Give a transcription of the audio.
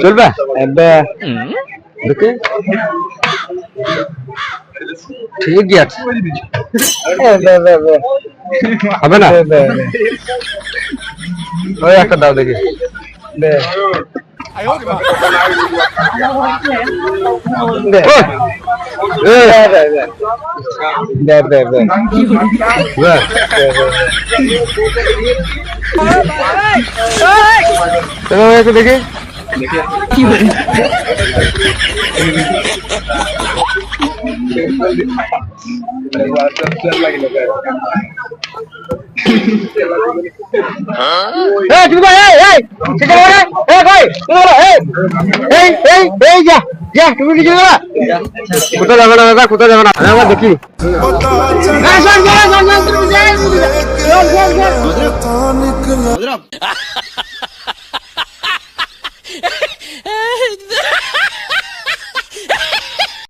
চলবে ঠিক আছে হবে না ওই একটা দাও দেখি দেখি কোথায় যাবে না দাদা কোথায় যাবে না আমরা দেখি